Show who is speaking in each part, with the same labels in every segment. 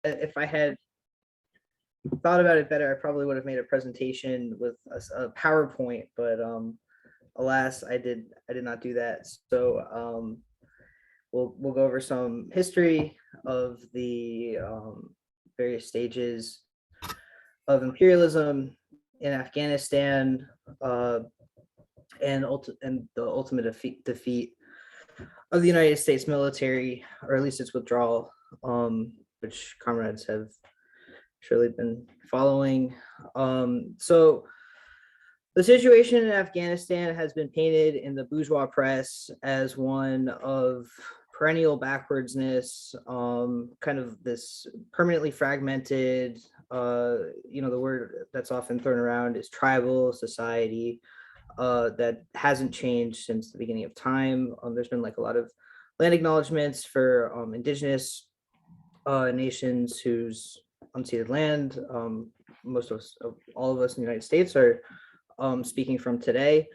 Speaker 1: if I had thought about it better, I probably would have made a presentation with a PowerPoint, but alas, I did not do that. So we'll go over some history of the various stages of imperialism in Afghanistan, and the ultimate defeat of the United States military, or at least its withdrawal, which comrades have surely been following. So the situation in Afghanistan has been painted in the bourgeois press as one of perennial backwardsness, kind of this permanently fragmented, the word that's often thrown around is tribal society, that hasn't changed since the beginning of time. There's been like a lot of land acknowledgements for indigenous nations whose unceded land most of us, all of us in the United States, are speaking from today.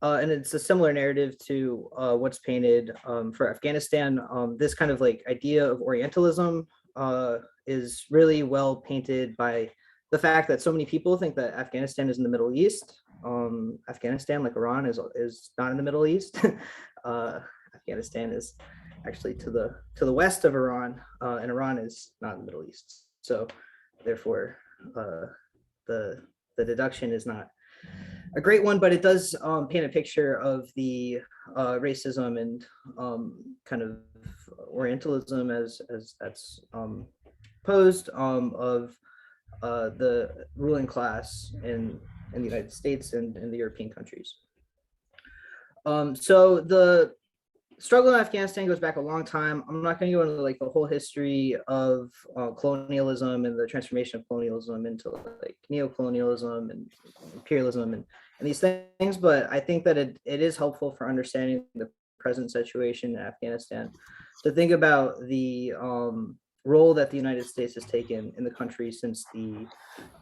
Speaker 1: And it's a similar narrative to what's painted for Afghanistan. This kind of like idea of Orientalism is really well painted by the fact that so many people think that Afghanistan is in the Middle East. Afghanistan, like Iran, is not in the Middle East. Afghanistan is actually to the west of Iran, and Iran is not in the Middle East. So therefore, the deduction is not a great one, but it does paint a picture of the racism and kind of Orientalism as that's posed of the ruling class in the United States and in the European countries. So the struggle in Afghanistan goes back a long time. I'm not going to go into like the whole history of colonialism and the transformation of colonialism into like neocolonialism and imperialism and these things, but I think that it is helpful for understanding the present situation in Afghanistan to think about the role that the United States has taken in the country since the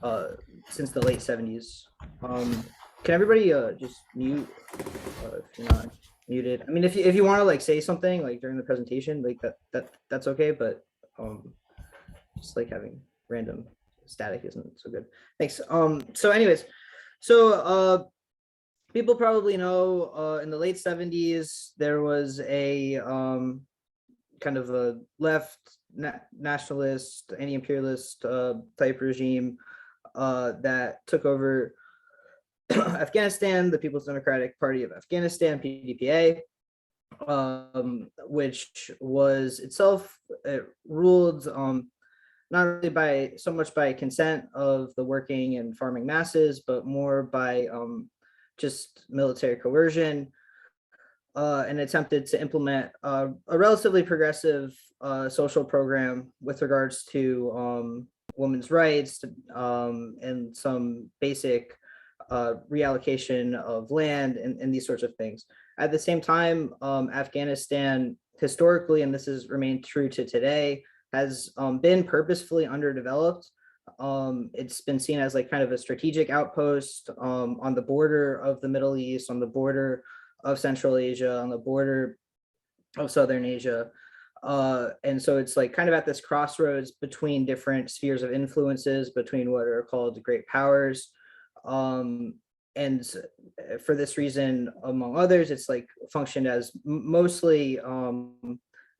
Speaker 1: late 70s. Can everybody just mute if you're not muted? I mean, if you want to like say something like during the presentation, like that's okay, but just like having random static isn't so good. Thanks. So anyways, so people probably know in the late 70s there was a kind of a left nationalist, anti-imperialist type regime that took over Afghanistan, the People's Democratic Party of Afghanistan, PDPA, which was itself ruled not really by so much by consent of the working and farming masses, but more by just military coercion, and attempted to implement a relatively progressive social program with regards to women's rights and some basic reallocation of land and these sorts of things. At the same time, Afghanistan historically, and this has remained true to today, has been purposefully underdeveloped. It's been seen as like kind of a strategic outpost on the border of the Middle East, on the border of Central Asia, on the border of Southern Asia. And so it's like kind of at this crossroads between different spheres of influences, between what are called great powers. And for this reason, among others, it's like functioned as mostly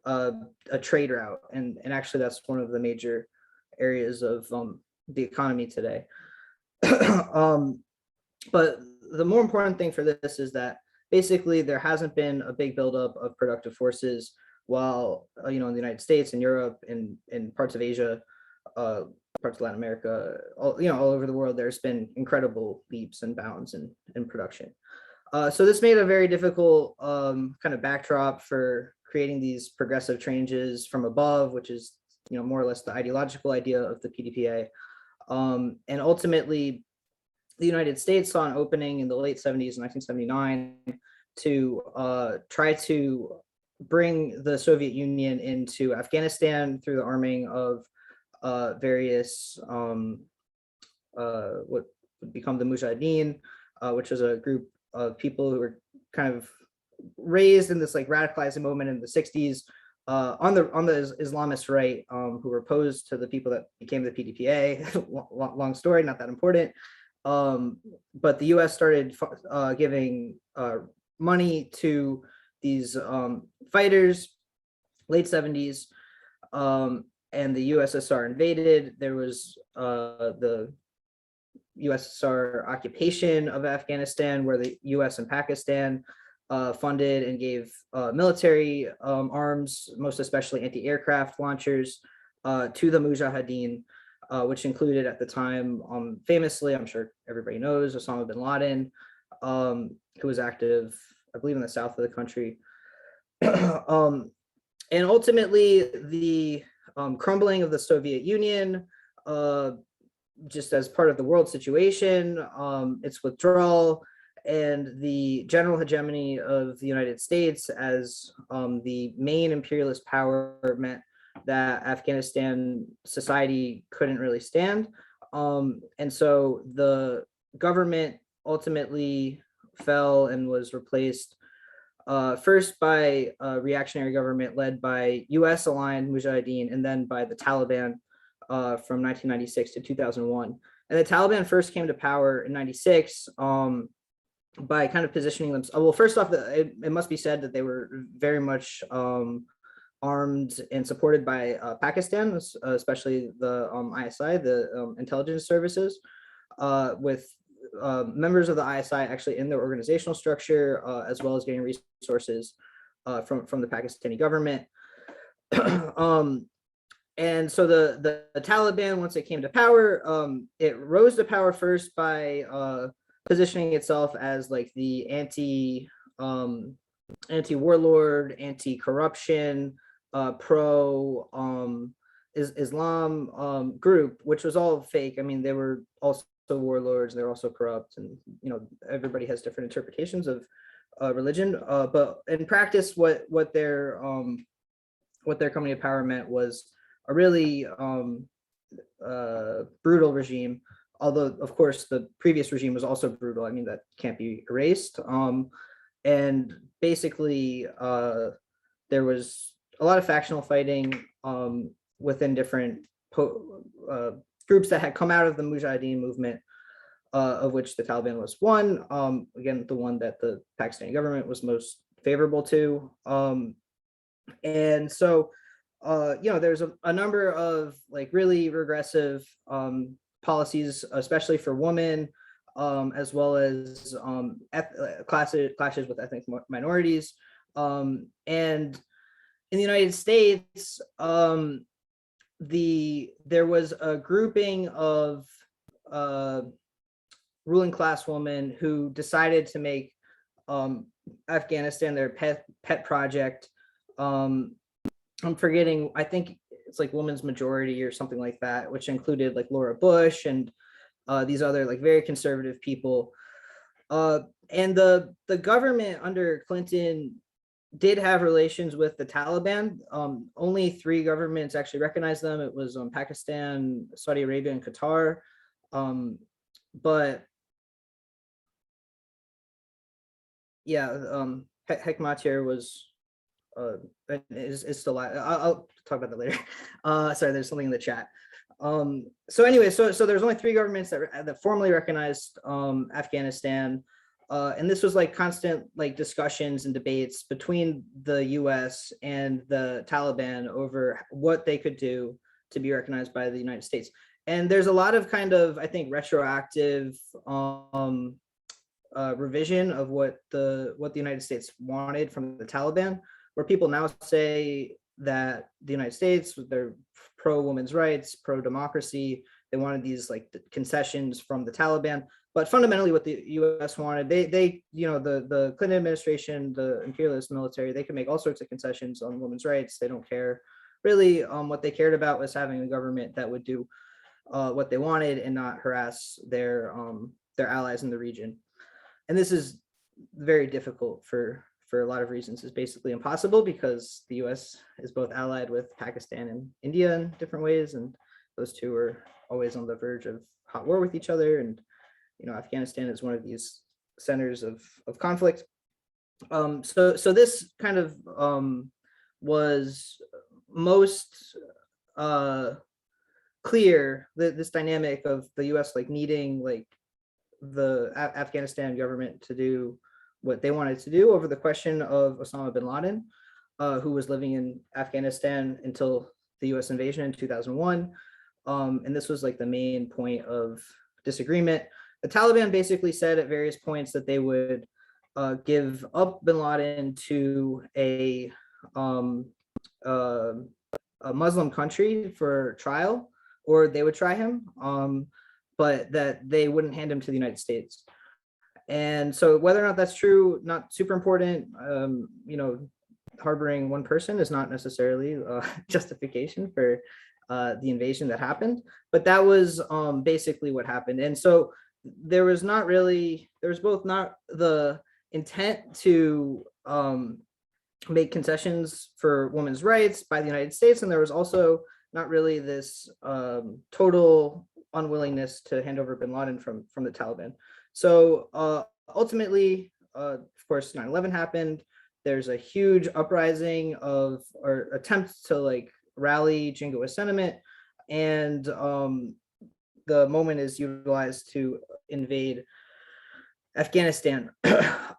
Speaker 1: a trade route. And actually that's one of the major areas of the economy today. But the more important thing for this is that basically there hasn't been a big buildup of productive forces, while in the United States and Europe and in parts of Asia, parts of Latin America, all over the world, there's been incredible leaps and bounds in production. So this made a very difficult kind of backdrop for creating these progressive changes from above, which is more or less the ideological idea of the PDPA. And ultimately, the United States saw an opening in the late 70s, 1979, to try to bring the Soviet Union into Afghanistan through the arming of various what would become the Mujahideen, which was a group of people who were kind of raised in this like radicalizing moment in the 60s, on the Islamist right, who were opposed to the people that became the PDPA. Long story, not that important. But the U.S. started giving money to these fighters, late 70s, and the USSR invaded. There was the USSR occupation of Afghanistan, where the US and Pakistan funded and gave military arms, most especially anti-aircraft launchers, to the Mujahideen, which included at the time, famously, I'm sure everybody knows, Osama bin Laden, who was active, I believe, in the south of the country. And ultimately, the crumbling of the Soviet Union, just as part of the world situation, its withdrawal, and the general hegemony of the United States as the main imperialist power meant that Afghanistan society couldn't really stand. And so the government ultimately fell and was replaced first by a reactionary government led by US aligned Mujahideen, and then by the Taliban from 1996 to 2001. And the Taliban first came to power in 96 by kind of positioning themselves. Well, first off, it must be said that they were very much armed and supported by Pakistan, especially the ISI, the intelligence services, with members of the ISI actually in their organizational structure, as well as getting resources from the Pakistani government. And so the Taliban, once it came to power, it rose to power first by positioning itself as like the anti-warlord, anti-corruption, pro Islam group, which was all fake. I mean, they were also warlords, they're also corrupt, and everybody has different interpretations of religion. But in practice, what their coming to power meant was a really brutal regime. Although, of course, the previous regime was also brutal. I mean, that can't be erased. And basically, there was a lot of factional fighting within different groups that had come out of the Mujahideen movement, of which the Taliban was one. Again, the one that the Pakistani government was most favorable to. And so, there's a number of like really regressive policies, especially for women, as well as clashes with ethnic minorities. And in the United States, there was a grouping of ruling class women who decided to make Afghanistan their pet project. I'm forgetting, I think it's like Women's Majority or something like that, which included like Laura Bush and these other like very conservative people. And the government under Clinton did have relations with the Taliban. Only 3 governments actually recognized them. It was Pakistan, Saudi Arabia, and Qatar. But yeah, Hekmatyar was is still alive. I'll talk about that later. Sorry, there's something in the chat. So anyway, so there's only 3 governments that formally recognized Afghanistan, and this was like constant like discussions and debates between the U.S. and the Taliban over what they could do to be recognized by the United States. And there's a lot of kind of, I think, retroactive revision of what the United States wanted from the Taliban, where people now say that the United States, they're pro women's rights, pro democracy. They wanted these like concessions from the Taliban, but fundamentally what the US wanted, they the Clinton administration, the imperialist military, they can make all sorts of concessions on women's rights. They don't care really. What they cared about was having a government that would do what they wanted and not harass their allies in the region. And this is very difficult for a lot of reasons. Is basically impossible because the US is both allied with Pakistan and India in different ways, and those two are always on the verge of hot war with each other. And Afghanistan is one of these centers of conflict. So this kind of was most clear, this dynamic of the US like needing like the Afghanistan government to do what they wanted to do over the question of Osama bin Laden, who was living in Afghanistan until the US invasion in 2001. And this was like the main point of disagreement. The Taliban basically said at various points that they would give up bin Laden to um, uh, a Muslim country for trial, or they would try him, but that they wouldn't hand him to the United States. And so whether or not that's true, not super important. Harboring one person is not necessarily justification for the invasion that happened, but that was basically what happened. And so there was both not the intent to make concessions for women's rights by the United States, and there was also not really this total unwillingness to hand over bin Laden from the Taliban. So ultimately, of course, 9/11 happened. There's a huge uprising or attempts to like rally jingoist sentiment, and the moment is utilized to invade Afghanistan.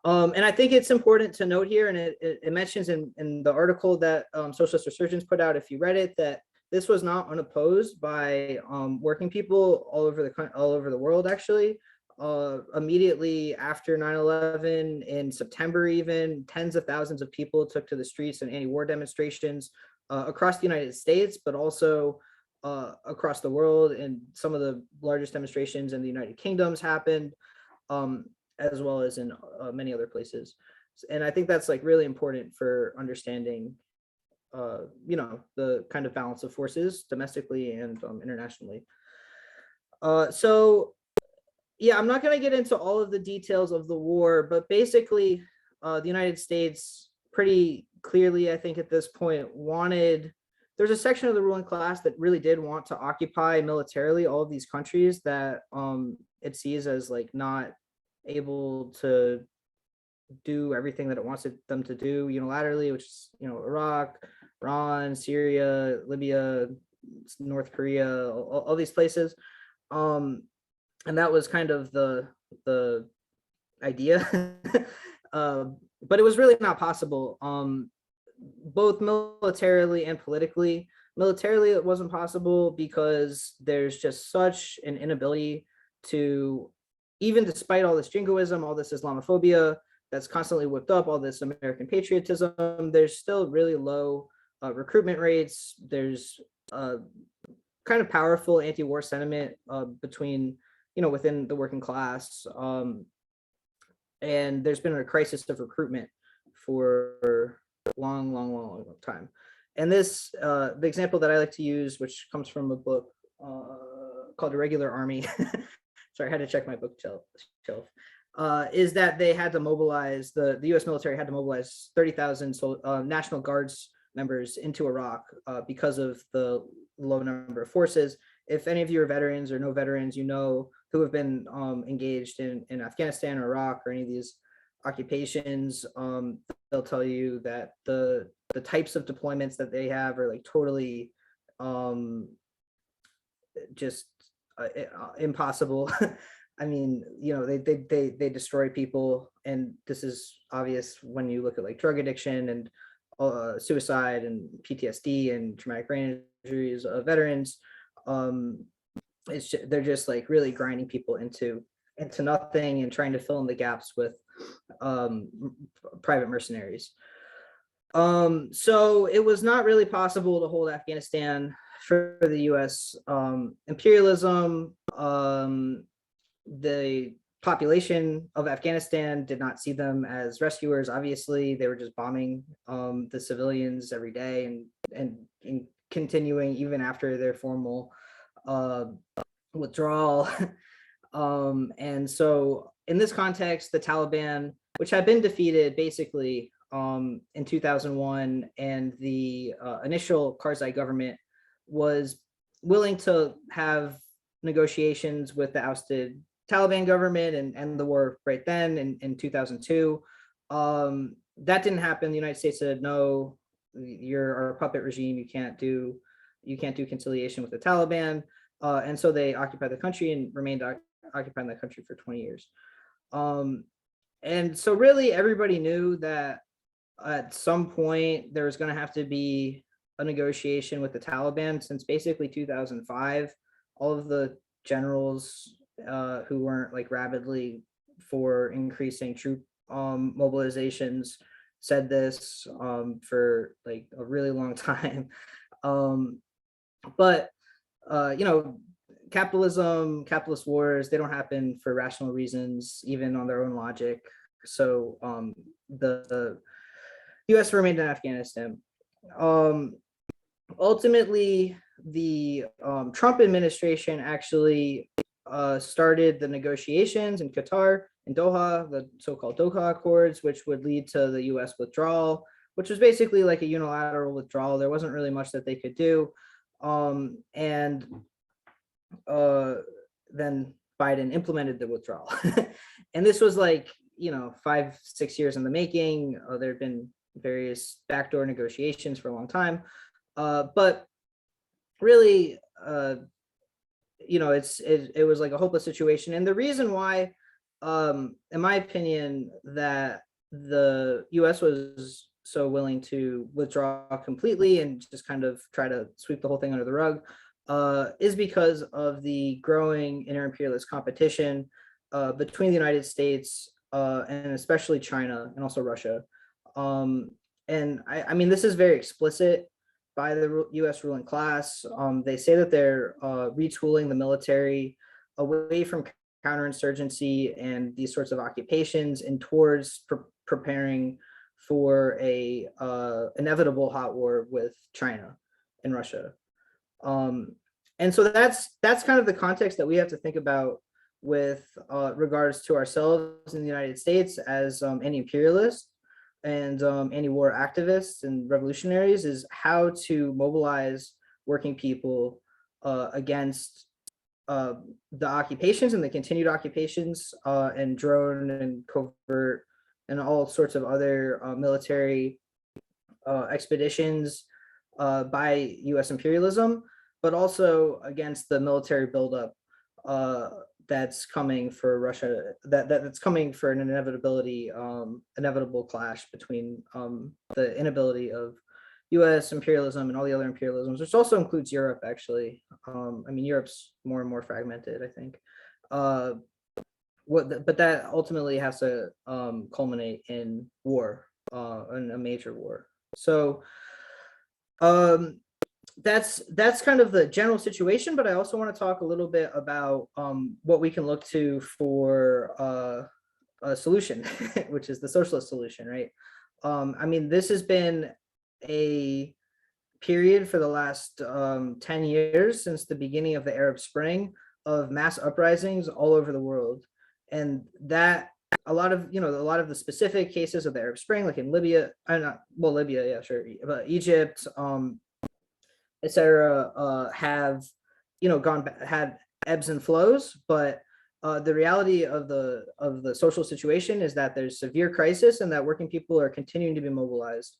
Speaker 1: And I think it's important to note here, and it mentions in the article that Socialist Resurgence put out, if you read it, that this was not unopposed by working people all over the world, actually. Immediately after 9/11, in September even, tens of thousands of people took to the streets in anti-war demonstrations across the United States, but also across the world. And some of the largest demonstrations in the United Kingdoms happened, as well as in many other places. And I think that's like really important for understanding the kind of balance of forces domestically and internationally. So yeah, I'm not going to get into all of the details of the war, but basically the United States pretty clearly, I think at this point, there's a section of the ruling class that really did want to occupy militarily all of these countries that it sees as like not able to do everything that it wants them to do unilaterally, which is, Iraq, Iran, Syria, Libya, North Korea, all these places. And that was kind of the idea. But it was really not possible, both militarily and politically. Militarily, it wasn't possible because there's just such an inability to, even despite all this jingoism, all this Islamophobia that's constantly whipped up, all this American patriotism, there's still really low recruitment rates. There's kind of powerful anti-war sentiment within the working class. And there's been a crisis of recruitment for a long time. And this, the example that I like to use, which comes from a book called Irregular Army, sorry, I had to check my bookshelf, is that they had to mobilize, the US military had to mobilize 30,000 National Guards members into Iraq because of the low number of forces. If any of you are veterans or no veterans, who have been engaged in Afghanistan or Iraq or any of these occupations, they'll tell you that the types of deployments that they have are like totally just impossible. I mean, they destroy people, and this is obvious when you look at like drug addiction and suicide and PTSD and traumatic brain injuries of veterans. They're just like really grinding people into nothing and trying to fill in the gaps with private mercenaries. So it was not really possible to hold Afghanistan for the US imperialism. The population of Afghanistan did not see them as rescuers. Obviously, they were just bombing the civilians every day and continuing even after their formal withdrawal. And so in this context, the Taliban, which had been defeated basically in 2001, and the initial Karzai government was willing to have negotiations with the ousted Taliban government and end the war right then in 2002. That didn't happen. The United States said no. you're a puppet regime. You can't do conciliation with the Taliban. And so they occupied the country and remained occupying the country for 20 years. And so really everybody knew that at some point there was going to have to be a negotiation with the Taliban, since basically 2005, all of the generals who weren't like rabidly for increasing troop mobilizations said this for like a really long time. But you know, capitalist wars, they don't happen for rational reasons, even on their own logic. So the US remained in Afghanistan. Ultimately, the Trump administration actually started the negotiations in Qatar, in Doha, the so-called Doha Accords, which would lead to the US withdrawal, which was basically like a unilateral withdrawal. There wasn't really much that they could do. And then Biden implemented the withdrawal. And this was like, you know, 5-6 years in the making. There had been various backdoor negotiations for a long time. But really, you know, it was like a hopeless situation. And the reason why, in my opinion, that the US was so willing to withdraw completely and just kind of try to sweep the whole thing under the rug is because of the growing inter-imperialist competition between the United States and especially China and also Russia. And I mean, this is very explicit by the US ruling class. They say that they're retooling the military away from counterinsurgency and these sorts of occupations and towards preparing for a inevitable hot war with China and Russia. And so that's kind of the context that we have to think about with regards to ourselves in the United States as anti-imperialists and anti-war activists and revolutionaries, is how to mobilize working people against the occupations and the continued occupations and drone and covert and all sorts of other military expeditions by US imperialism, but also against the military buildup that's coming for Russia, that's coming for an inevitable clash between the inability of US imperialism and all the other imperialisms, which also includes Europe, actually. I mean, Europe's more and more fragmented, I think. But that ultimately has to culminate in war, in a major war. So that's kind of the general situation, but I also want to talk a little bit about what we can look to for a solution, which is the socialist solution, right? I mean, this has been a period for the last 10 years since the beginning of the Arab Spring of mass uprisings all over the world. And that a lot of the specific cases of the Arab Spring, like in Libya, Libya, yeah, sure, but Egypt, etc., have had ebbs and flows, but the reality of the social situation is that there's severe crisis and that working people are continuing to be mobilized.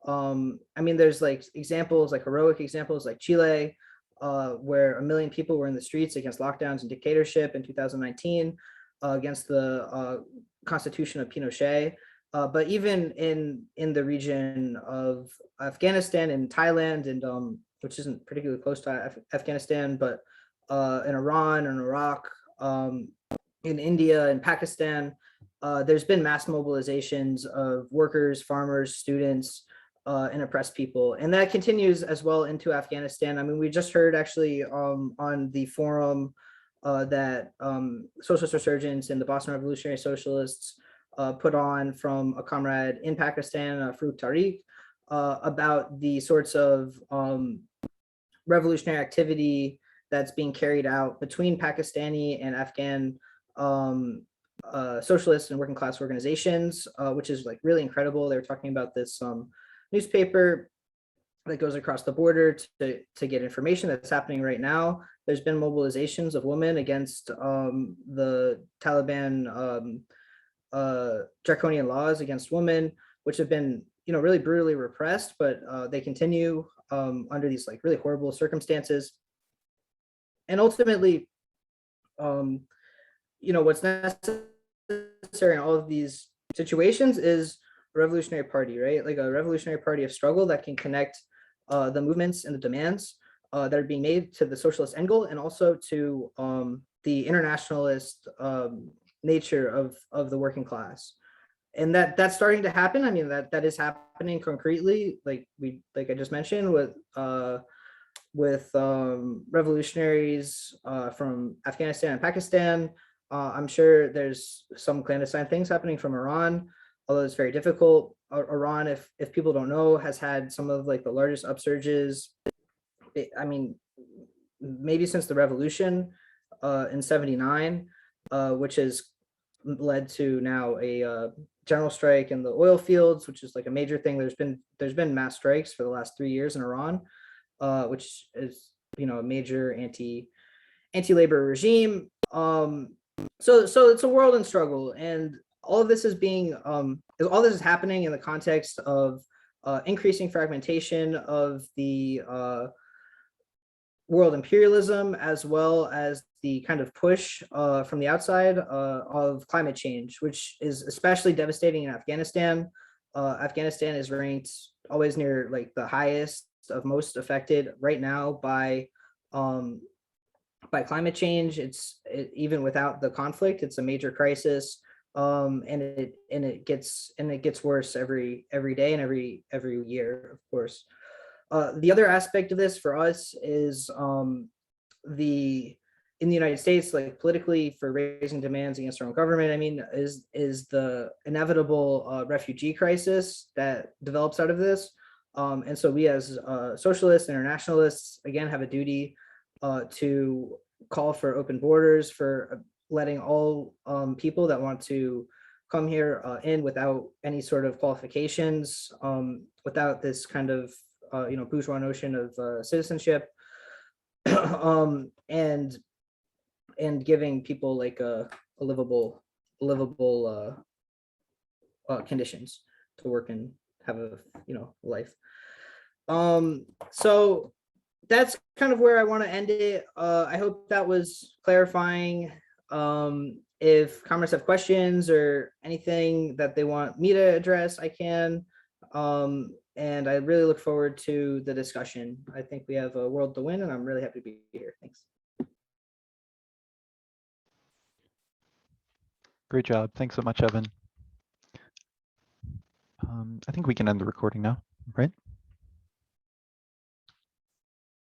Speaker 1: I mean, there's like examples, like heroic examples, like Chile, where 1 million people were in the streets against lockdowns and dictatorship in 2019, against the constitution of Pinochet. But even in the region of Afghanistan and Thailand, and which isn't particularly close to Afghanistan, but in Iran and Iraq, in India and Pakistan, there's been mass mobilizations of workers, farmers, students, and oppressed people. And that continues as well into Afghanistan. I mean, we just heard actually on the forum that Socialist Resurgence and the Boston Revolutionary Socialists put on from a comrade in Pakistan, Farooq Tariq, about the sorts of revolutionary activity that's being carried out between Pakistani and Afghan socialist and working class organizations, which is like really incredible. They were talking about this newspaper that goes across the border to get information that's happening right now. There's been mobilizations of women against the Taliban draconian laws against women, which have been really brutally repressed, but they continue under these like really horrible circumstances. And ultimately, what's necessary in all of these situations is a revolutionary party, right? Like a revolutionary party of struggle that can connect the movements and the demands that are being made to the socialist end goal, and also to the internationalist nature of the working class. And that's starting to happen. I mean, that is happening concretely, like I just mentioned, with revolutionaries from Afghanistan and Pakistan. I'm sure there's some clandestine things happening from Iran, although it's very difficult. Iran, if people don't know, has had some of like the largest upsurges. I mean, maybe since the revolution in '79, which has led to now a general strike in the oil fields, which is like a major thing. There's been mass strikes for the last 3 years in Iran, which is a major anti-labor regime. So it's a world in struggle, and all of this is happening in the context of increasing fragmentation of the world imperialism, as well as the kind of push from the outside of climate change, which is especially devastating in Afghanistan. Afghanistan is ranked always near like the highest of most affected right now by climate change. Even without the conflict, it's a major crisis, and it gets worse every day and every year, of course. The other aspect of this for us is in the United States, like politically, for raising demands against our own government, I mean, is the inevitable refugee crisis that develops out of this. And so we as socialists, internationalists, again, have a duty to call for open borders, for letting all people that want to come here in without any sort of qualifications, without this kind of bourgeois notion of citizenship, and giving people like a livable conditions to work and have a life. So that's kind of where I want to end it. I hope that was clarifying. If comrades have questions or anything that they want me to address, I can. And I really look forward to the discussion. I think we have a world to win, and I'm really happy to be here. Thanks.
Speaker 2: Great job. Thanks so much, Evan. I think we can end the recording now, right?